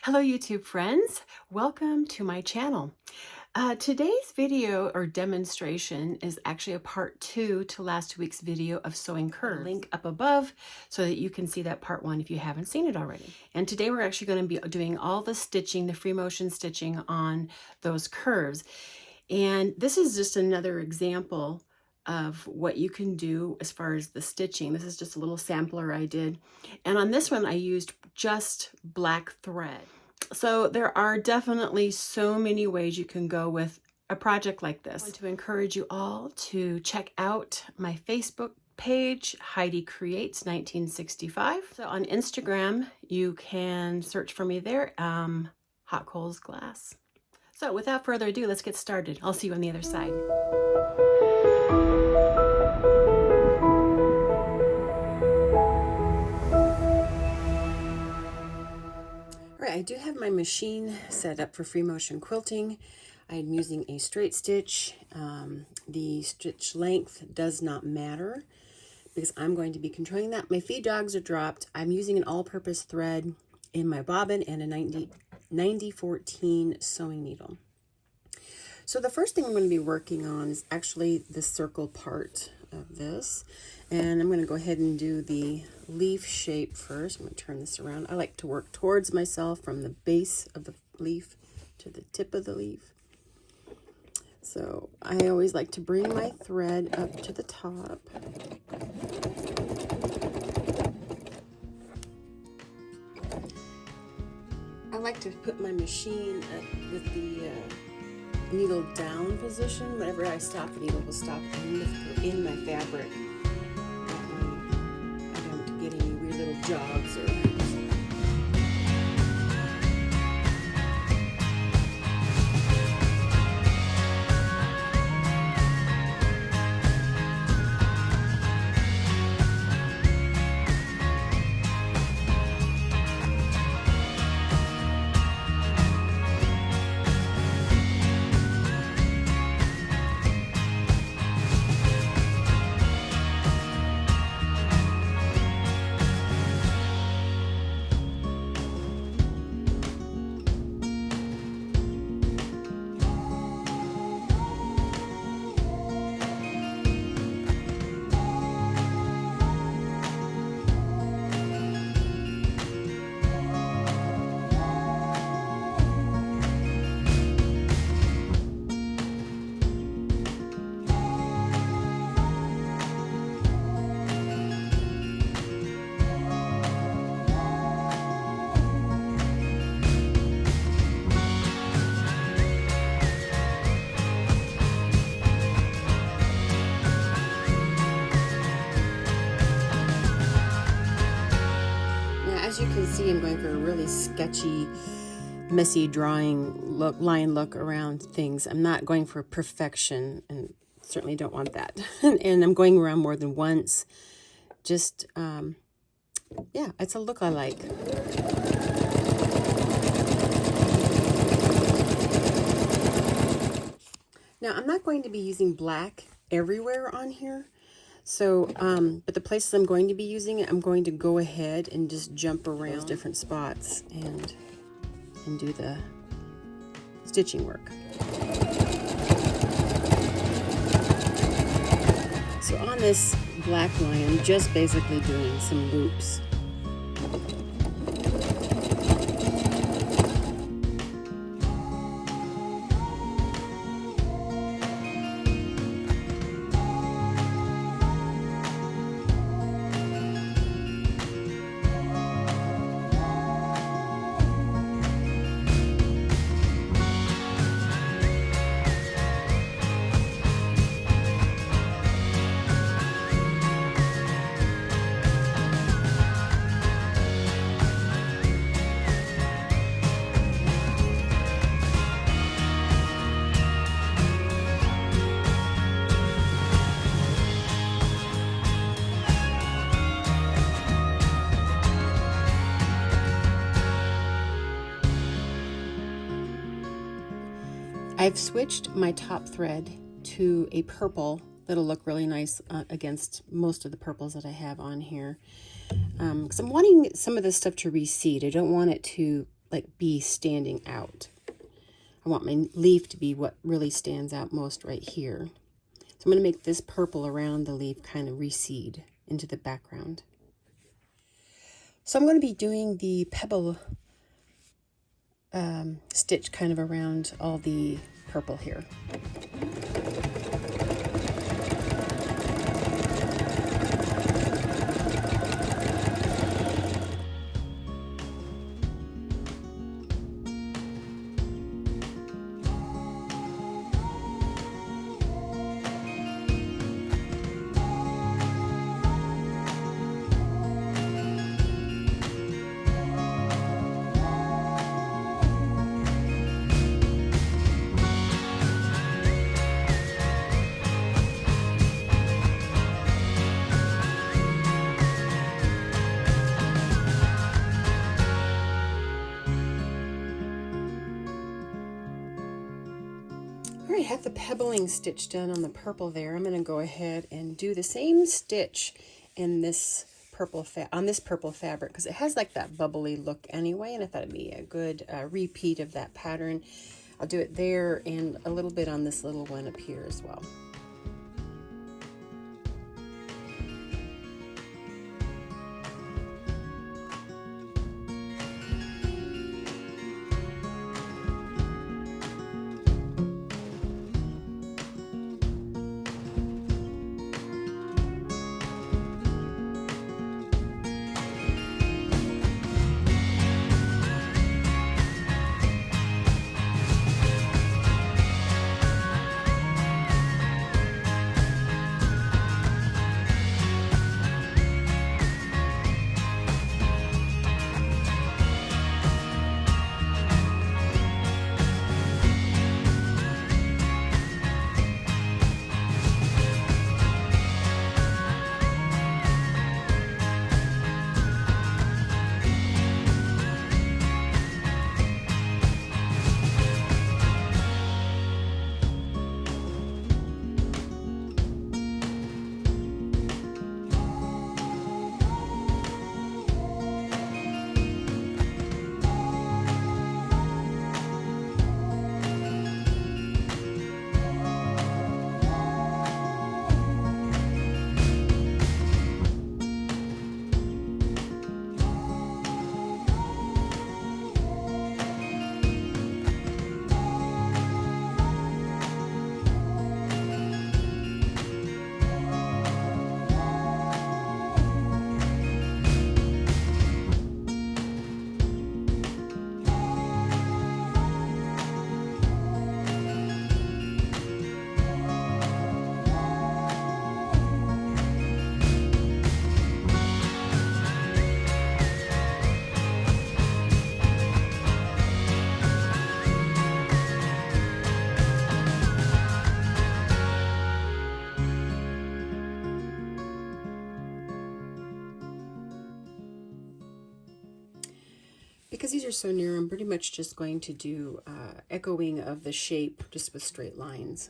Hello YouTube friends, welcome to my channel. Today's video or demonstration is actually a part 2 to last week's video of sewing curves. Link up above so that you can see that part 1 if you haven't seen it already. And today we're actually going to be doing all the stitching, the free motion stitching on those curves. And this is just another example of what you can do as far as the stitching. This is just a little sampler I did. And on this one, I used just black thread. So there are definitely so many ways you can go with a project like this. I want to encourage you all to check out my Facebook page, Heidi Creates 1965. So on Instagram, you can search for me there, Hot Coals Glass. So without further ado, let's get started. I'll see you on the other side. All right, I do have my machine set up for free motion quilting. I'm using a straight stitch. The stitch length does not matter because I'm going to be controlling that. My feed dogs are dropped. I'm using an all-purpose thread in my bobbin and a 9014 sewing needle. So the first thing I'm going to be working on is actually the circle part of this. And I'm going to go ahead and do the leaf shape first. I'm going to turn this around. I like to work towards myself from the base of the leaf to the tip of the leaf. So I always like to bring my thread up to the top. I like to put my machine with the needle down position. Whenever I stop, the needle will stop in my fabric. I don't get any weird little jogs or as you can see, I'm going for a really sketchy, messy drawing look, line look around things. I'm not going for perfection and certainly don't want that. And I'm going around more than once. Just, yeah, it's a look I like. Now, I'm not going to be using black everywhere on here. So, but the places I'm going to be using it, I'm going to go ahead and just jump around different spots and do the stitching work. So on this black line, I'm just basically doing some loops. I've switched my top thread to a purple that'll look really nice against most of the purples that I have on here. Because I'm wanting some of this stuff to reseed. I don't want it to like be standing out. I want my leaf to be what really stands out most right here. So I'm going to make this purple around the leaf kind of recede into the background. So I'm going to be doing the pebble stitch kind of around all the purple here. I have the pebbling stitch done on the purple there. I'm going to go ahead and do the same stitch in this purple fabric because it has like that bubbly look anyway, and I thought it'd be a good repeat of that pattern. I'll do it there and a little bit on this little one up here as well. Because these are so near, I'm pretty much just going to do echoing of the shape just with straight lines.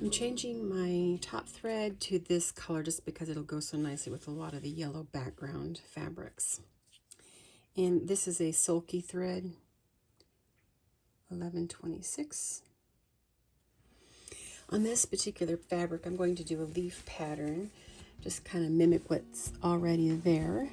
I'm changing my top thread to this color just because it'll go so nicely with a lot of the yellow background fabrics. And this is a sulky thread, 1126. On this particular fabric, I'm going to do a leaf pattern, just kind of mimic what's already there.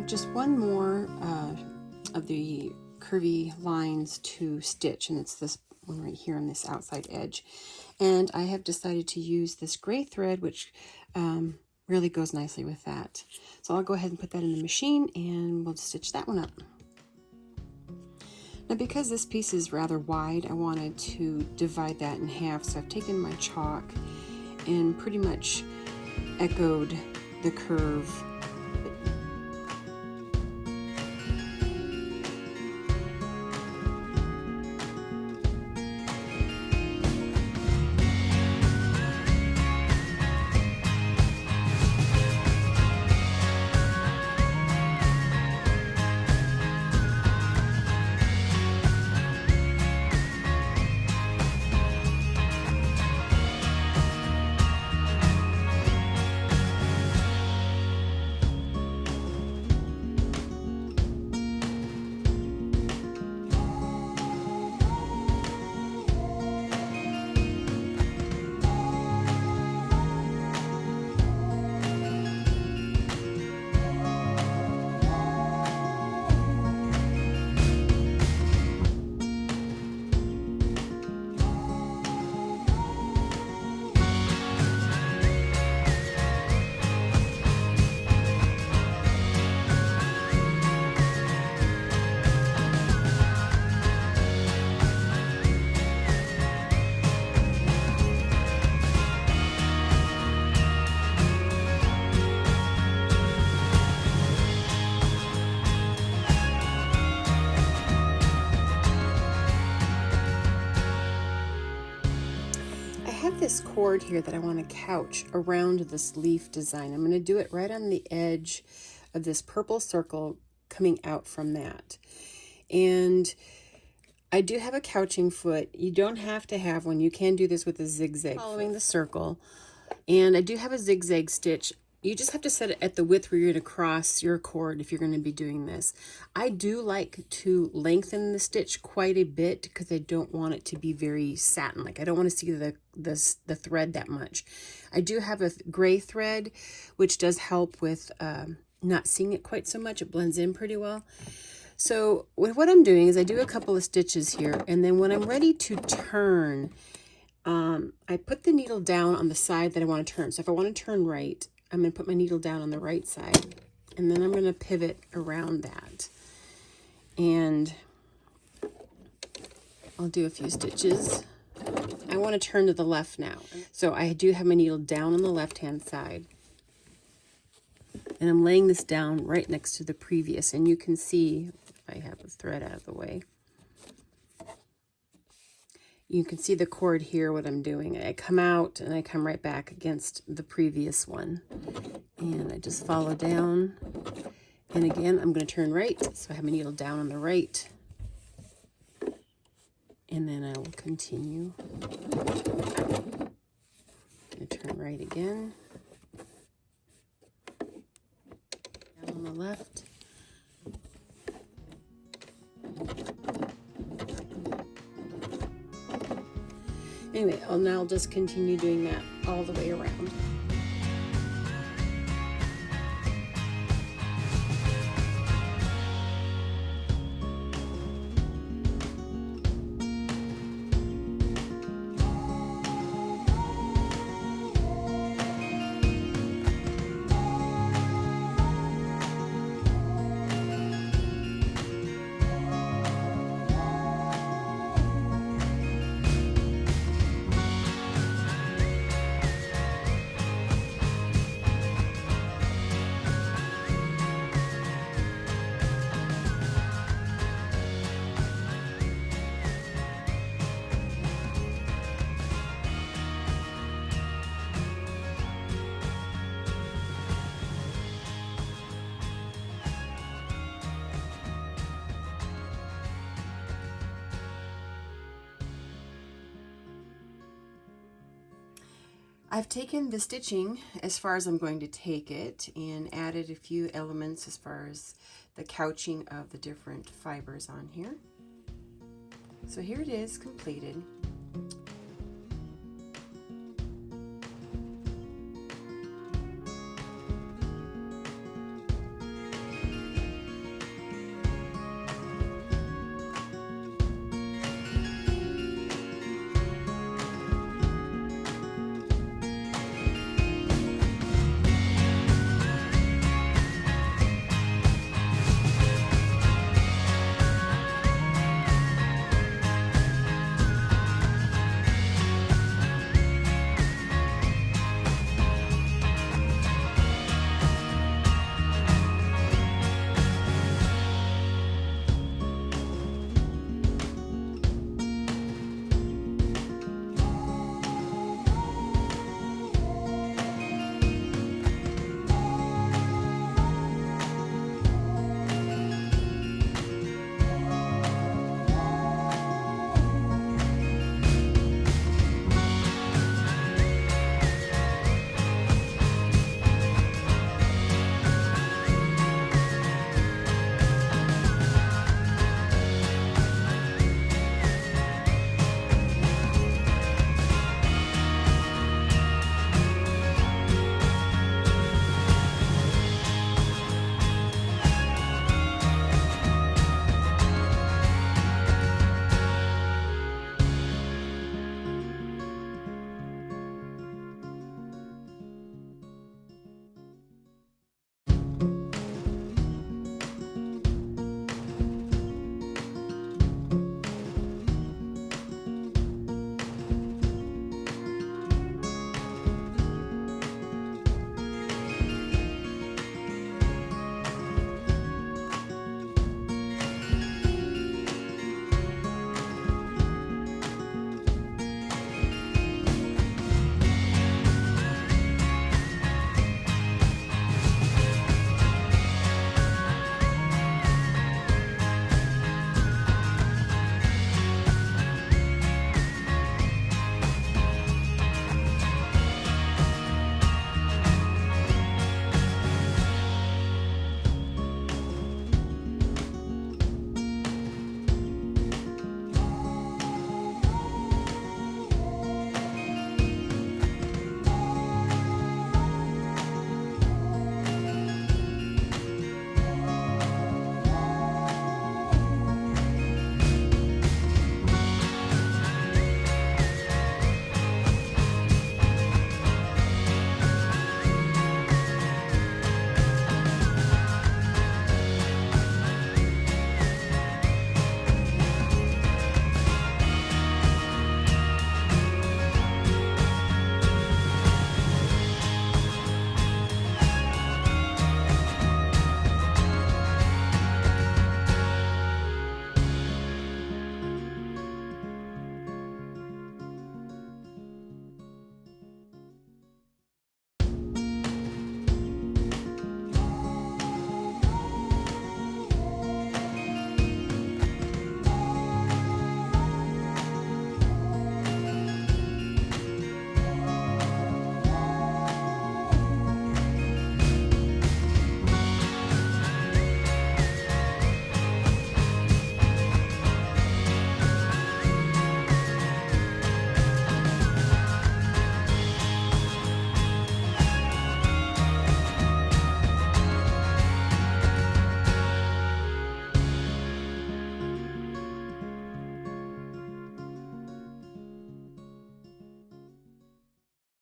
Just one more of the curvy lines to stitch, and it's this one right here on this outside edge. And I have decided to use this gray thread, which really goes nicely with that. So I'll go ahead and put that in the machine and we'll stitch that one up. Now, because this piece is rather wide, I wanted to divide that in half, so I've taken my chalk and pretty much echoed the curve. this cord here that I want to couch around this leaf design. I'm going to do it right on the edge of this purple circle coming out from that. And I do have a couching foot. You don't have to have one. You can do this with a zigzag following the circle. And I do have a zigzag stitch. You just have to set it at the width where you're going to cross your cord if you're going to be doing this. I do like to lengthen the stitch quite a bit because I don't want it to be very satin-like. I don't want to see the thread that much. I do have a gray thread, which does help with not seeing it quite so much. It blends in pretty well. So what I'm doing is I do a couple of stitches here, and then when I'm ready to turn, I put the needle down on the side that I want to turn. So if I want to turn right, I'm going to put my needle down on the right side, and then I'm going to pivot around that. And I'll do a few stitches. I want to turn to the left now. So I do have my needle down on the left-hand side. And I'm laying this down right next to the previous. And you can see, if I have the thread out of the way, you can see the cord here, what I'm doing. I come out and I come right back against the previous one. And I just follow down. And again, I'm going to turn right. So I have my needle down on the right. And then I will continue. I'm going to turn right again. Down on the left. Anyway, I'll now just continue doing that all the way around. I've taken the stitching as far as I'm going to take it and added a few elements as far as the couching of the different fibers on here. So here it is completed.